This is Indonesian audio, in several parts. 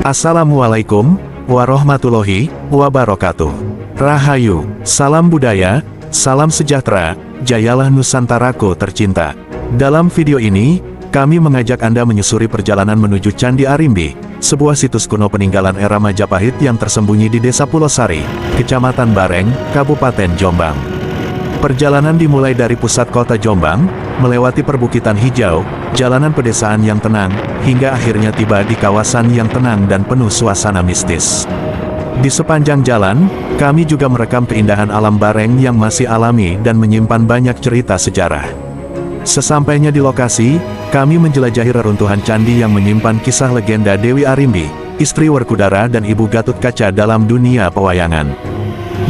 Assalamualaikum warahmatullahi wabarakatuh. Rahayu, salam budaya, salam sejahtera, jayalah Nusantaraku tercinta. Dalam video ini, kami mengajak Anda menyusuri perjalanan menuju Candi Arimbi, sebuah situs kuno peninggalan era Majapahit yang tersembunyi di Desa Pulau Sari, Kecamatan Bareng, Kabupaten Jombang. Perjalanan dimulai dari pusat kota Jombang, melewati perbukitan hijau, jalanan pedesaan yang tenang, hingga akhirnya tiba di kawasan yang tenang dan penuh suasana mistis. Di sepanjang jalan, kami juga merekam keindahan alam Bareng yang masih alami dan menyimpan banyak cerita sejarah. Sesampainya di lokasi, kami menjelajahi reruntuhan candi yang menyimpan kisah legenda Dewi Arimbi, istri Werkudara dan Ibu Gatut Kaca dalam dunia pewayangan.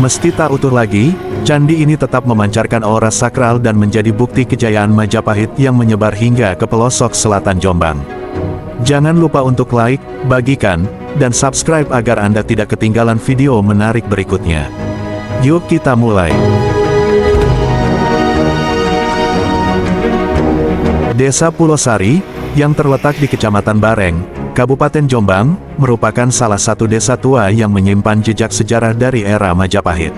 Meski tak utuh lagi, candi ini tetap memancarkan aura sakral dan menjadi bukti kejayaan Majapahit yang menyebar hingga ke pelosok selatan Jombang. Jangan lupa untuk like, bagikan, dan subscribe agar Anda tidak ketinggalan video menarik berikutnya. Yuk kita mulai. Desa Pulau Sari, yang terletak di Kecamatan Bareng, Kabupaten Jombang, merupakan salah satu desa tua yang menyimpan jejak sejarah dari era Majapahit.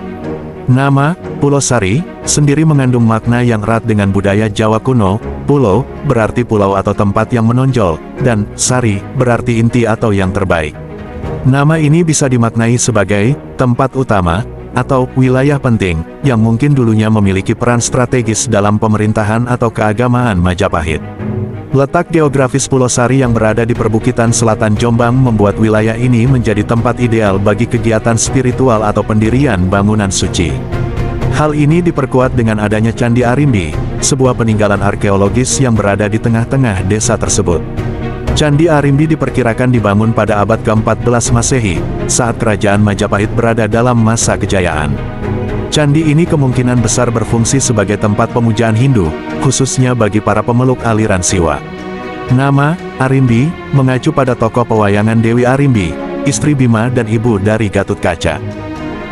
Nama, Pulau Sari, sendiri mengandung makna yang erat dengan budaya Jawa kuno. Pulau, berarti pulau atau tempat yang menonjol, dan Sari, berarti inti atau yang terbaik. Nama ini bisa dimaknai sebagai tempat utama, atau wilayah penting, yang mungkin dulunya memiliki peran strategis dalam pemerintahan atau keagamaan Majapahit. Letak geografis Pulau Sari yang berada di perbukitan selatan Jombang membuat wilayah ini menjadi tempat ideal bagi kegiatan spiritual atau pendirian bangunan suci. Hal ini diperkuat dengan adanya Candi Arimbi, sebuah peninggalan arkeologis yang berada di tengah-tengah desa tersebut. Candi Arimbi diperkirakan dibangun pada abad ke-14 Masehi, saat kerajaan Majapahit berada dalam masa kejayaan. Candi ini kemungkinan besar berfungsi sebagai tempat pemujaan Hindu, khususnya bagi para pemeluk aliran Siwa. Nama, Arimbi, mengacu pada tokoh pewayangan Dewi Arimbi, istri Bima dan ibu dari Gatut Kaca.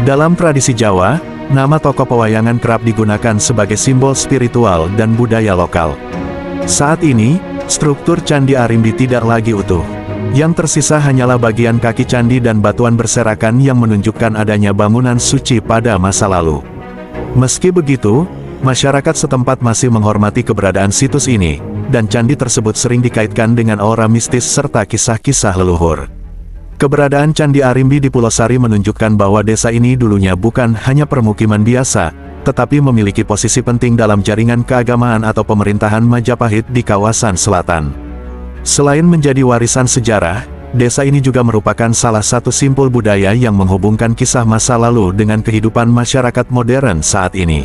Dalam tradisi Jawa, nama tokoh pewayangan kerap digunakan sebagai simbol spiritual dan budaya lokal. Saat ini, struktur Candi Arimbi tidak lagi utuh. Yang tersisa hanyalah bagian kaki candi dan batuan berserakan yang menunjukkan adanya bangunan suci pada masa lalu. Meski begitu, masyarakat setempat masih menghormati keberadaan situs ini, dan candi tersebut sering dikaitkan dengan aura mistis serta kisah-kisah leluhur. Keberadaan Candi Arimbi di Pulau Sari menunjukkan bahwa desa ini dulunya bukan hanya permukiman biasa, tetapi memiliki posisi penting dalam jaringan keagamaan atau pemerintahan Majapahit di kawasan selatan. Selain menjadi warisan sejarah, desa ini juga merupakan salah satu simpul budaya yang menghubungkan kisah masa lalu dengan kehidupan masyarakat modern saat ini.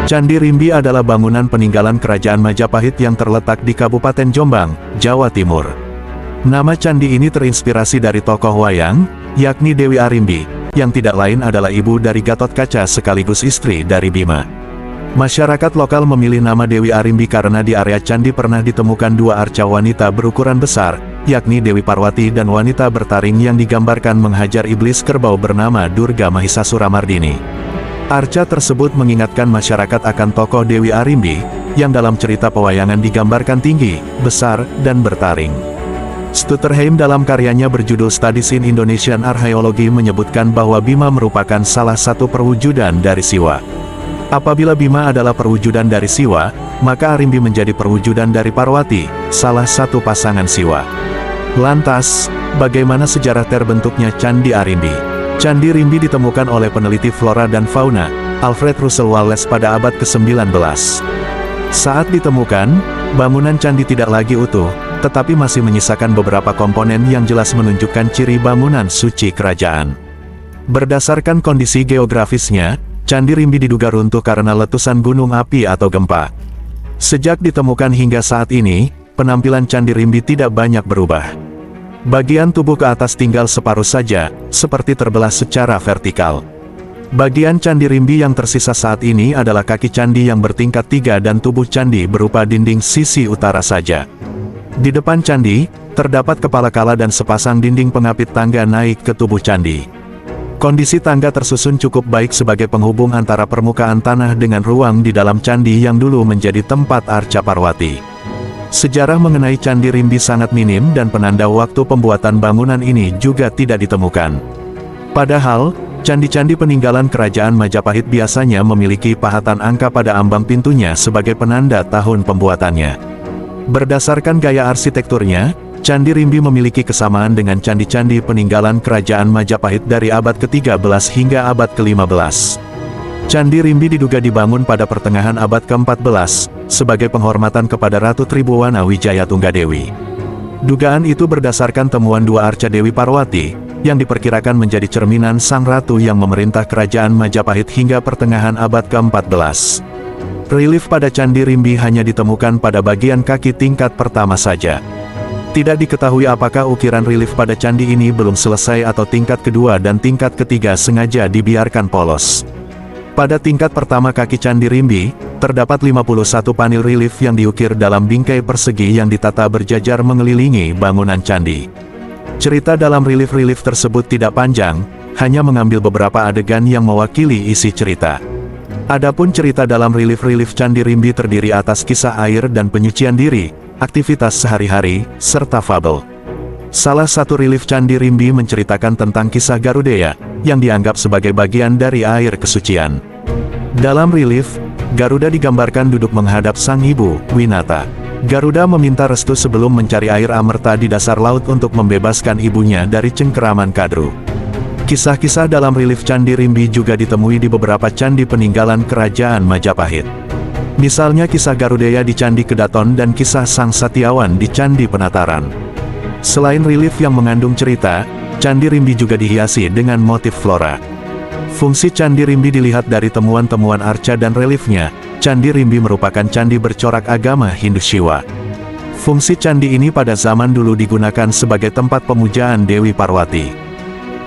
Candi Rimbi adalah bangunan peninggalan kerajaan Majapahit yang terletak di Kabupaten Jombang, Jawa Timur. Nama candi ini terinspirasi dari tokoh wayang, yakni Dewi Arimbi, yang tidak lain adalah ibu dari Gatut Kaca sekaligus istri dari Bima. Masyarakat lokal memilih nama Dewi Arimbi karena di area candi pernah ditemukan dua arca wanita berukuran besar, yakni Dewi Parwati dan wanita bertaring yang digambarkan menghajar iblis kerbau bernama Durga Mahisasuramardini. Arca tersebut mengingatkan masyarakat akan tokoh Dewi Arimbi, yang dalam cerita pewayangan digambarkan tinggi, besar, dan bertaring. Stutterheim dalam karyanya berjudul Studies in Indonesian Archaeology menyebutkan bahwa Bima merupakan salah satu perwujudan dari Siwa. Apabila Bima adalah perwujudan dari Siwa, maka Arimbi menjadi perwujudan dari Parwati, salah satu pasangan Siwa. Lantas, bagaimana sejarah terbentuknya Candi Arimbi? Candi Rimbi ditemukan oleh peneliti flora dan fauna, Alfred Russel Wallace pada abad ke-19. Saat ditemukan, bangunan candi tidak lagi utuh, tetapi masih menyisakan beberapa komponen yang jelas menunjukkan ciri bangunan suci kerajaan. Berdasarkan kondisi geografisnya, Candi Rimbi diduga runtuh karena letusan gunung api atau gempa. Sejak ditemukan hingga saat ini, penampilan Candi Rimbi tidak banyak berubah. Bagian tubuh ke atas tinggal separuh saja, seperti terbelah secara vertikal. Bagian Candi Rimbi yang tersisa saat ini adalah kaki candi yang bertingkat 3 dan tubuh candi berupa dinding sisi utara saja. Di depan candi, terdapat kepala kala dan sepasang dinding pengapit tangga naik ke tubuh candi. Kondisi tangga tersusun cukup baik sebagai penghubung antara permukaan tanah dengan ruang di dalam candi yang dulu menjadi tempat arca Parwati. Sejarah mengenai Candi Rimbi sangat minim dan penanda waktu pembuatan bangunan ini juga tidak ditemukan. Padahal, candi-candi peninggalan kerajaan Majapahit biasanya memiliki pahatan angka pada ambang pintunya sebagai penanda tahun pembuatannya. Berdasarkan gaya arsitekturnya, Candi Rimbi memiliki kesamaan dengan candi-candi peninggalan kerajaan Majapahit dari abad ke-13 hingga abad ke-15. Candi Rimbi diduga dibangun pada pertengahan abad ke-14, sebagai penghormatan kepada Ratu Tribhuwana Wijaya Tunggadewi. Dugaan itu berdasarkan temuan dua arca Dewi Parwati, yang diperkirakan menjadi cerminan sang ratu yang memerintah kerajaan Majapahit hingga pertengahan abad ke-14. Relief pada Candi Rimbi hanya ditemukan pada bagian kaki tingkat pertama saja. Tidak diketahui apakah ukiran relief pada candi ini belum selesai atau tingkat kedua dan tingkat ketiga sengaja dibiarkan polos. Pada tingkat pertama kaki Candi Rimbi, terdapat 51 panel relief yang diukir dalam bingkai persegi yang ditata berjajar mengelilingi bangunan candi. Cerita dalam relief-relief tersebut tidak panjang, hanya mengambil beberapa adegan yang mewakili isi cerita. Adapun cerita dalam relief-relief Candi Rimbi terdiri atas kisah air dan penyucian diri, aktivitas sehari-hari, serta fabel. Salah satu relief Candi Rimbi menceritakan tentang kisah Garudeya, yang dianggap sebagai bagian dari air kesucian. Dalam relief, Garuda digambarkan duduk menghadap sang ibu, Winata. Garuda meminta restu sebelum mencari air amerta di dasar laut untuk membebaskan ibunya dari cengkeraman Kadru. Kisah-kisah dalam relief Candi Rimbi juga ditemui di beberapa candi peninggalan kerajaan Majapahit. Misalnya kisah Garudeya di Candi Kedaton dan kisah Sang Satyawan di Candi Penataran. Selain relief yang mengandung cerita, Candi Rimbi juga dihiasi dengan motif flora. Fungsi Candi Rimbi dilihat dari temuan-temuan arca dan reliefnya. Candi Rimbi merupakan candi bercorak agama Hindu Shiva. Fungsi candi ini pada zaman dulu digunakan sebagai tempat pemujaan Dewi Parwati.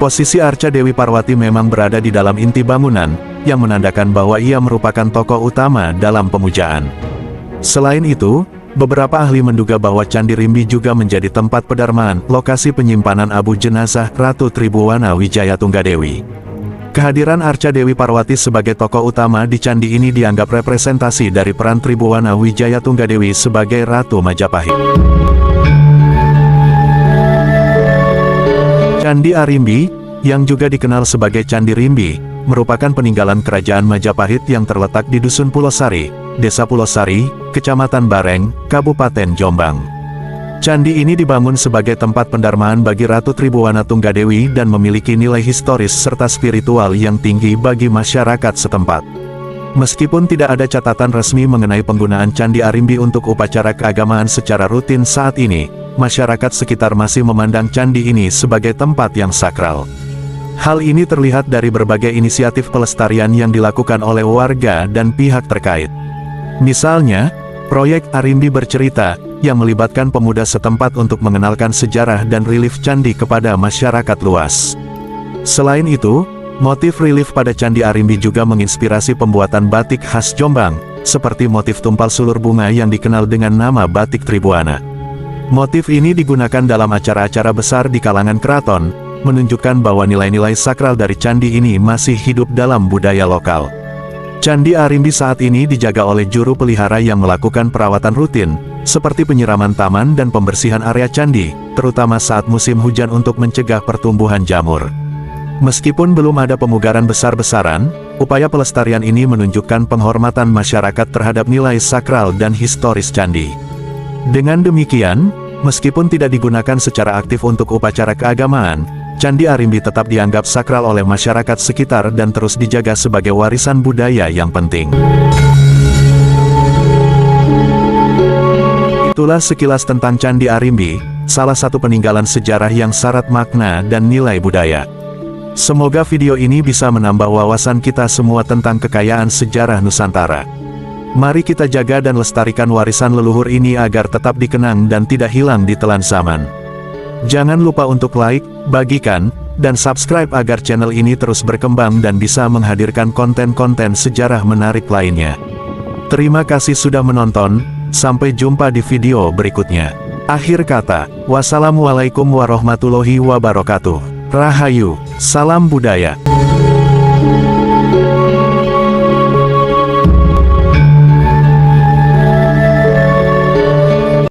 Posisi arca Dewi Parwati memang berada di dalam inti bangunan, yang menandakan bahwa ia merupakan tokoh utama dalam pemujaan. Selain itu, beberapa ahli menduga bahwa Candi Rimbi juga menjadi tempat pedarmaan, lokasi penyimpanan abu jenazah Ratu Tribhuwana Wijaya Tunggadewi. Kehadiran arca Dewi Parwati sebagai tokoh utama di candi ini dianggap representasi dari peran Tribhuwana Wijaya Tunggadewi sebagai Ratu Majapahit. Candi Arimbi, yang juga dikenal sebagai Candi Rimbi, merupakan peninggalan kerajaan Majapahit yang terletak di Dusun Pulosari, Desa Pulosari, Kecamatan Bareng, Kabupaten Jombang. Candi ini dibangun sebagai tempat pendarmaan bagi Ratu Tribhuwana Tunggadewi dan memiliki nilai historis serta spiritual yang tinggi bagi masyarakat setempat. Meskipun tidak ada catatan resmi mengenai penggunaan Candi Arimbi untuk upacara keagamaan secara rutin saat ini, masyarakat sekitar masih memandang candi ini sebagai tempat yang sakral. Hal ini terlihat dari berbagai inisiatif pelestarian yang dilakukan oleh warga dan pihak terkait. Misalnya, proyek Arimbi Bercerita, yang melibatkan pemuda setempat untuk mengenalkan sejarah dan relief candi kepada masyarakat luas. Selain itu, motif relief pada Candi Arimbi juga menginspirasi pembuatan batik khas Jombang, seperti motif tumpal sulur bunga yang dikenal dengan nama batik Tribhuwana. Motif ini digunakan dalam acara-acara besar di kalangan keraton, menunjukkan bahwa nilai-nilai sakral dari candi ini masih hidup dalam budaya lokal. Candi Arimbi saat ini dijaga oleh juru pelihara yang melakukan perawatan rutin, seperti penyiraman taman dan pembersihan area candi, terutama saat musim hujan untuk mencegah pertumbuhan jamur. Meskipun belum ada pemugaran besar-besaran, upaya pelestarian ini menunjukkan penghormatan masyarakat terhadap nilai sakral dan historis candi. Dengan demikian, meskipun tidak digunakan secara aktif untuk upacara keagamaan, Candi Arimbi tetap dianggap sakral oleh masyarakat sekitar dan terus dijaga sebagai warisan budaya yang penting. Itulah sekilas tentang Candi Arimbi, salah satu peninggalan sejarah yang syarat makna dan nilai budaya. Semoga video ini bisa menambah wawasan kita semua tentang kekayaan sejarah Nusantara. Mari kita jaga dan lestarikan warisan leluhur ini agar tetap dikenang dan tidak hilang di telan zaman. Jangan lupa untuk like, bagikan, dan subscribe agar channel ini terus berkembang dan bisa menghadirkan konten-konten sejarah menarik lainnya. Terima kasih sudah menonton, sampai jumpa di video berikutnya. Akhir kata, wassalamualaikum warahmatullahi wabarakatuh. Rahayu, salam budaya.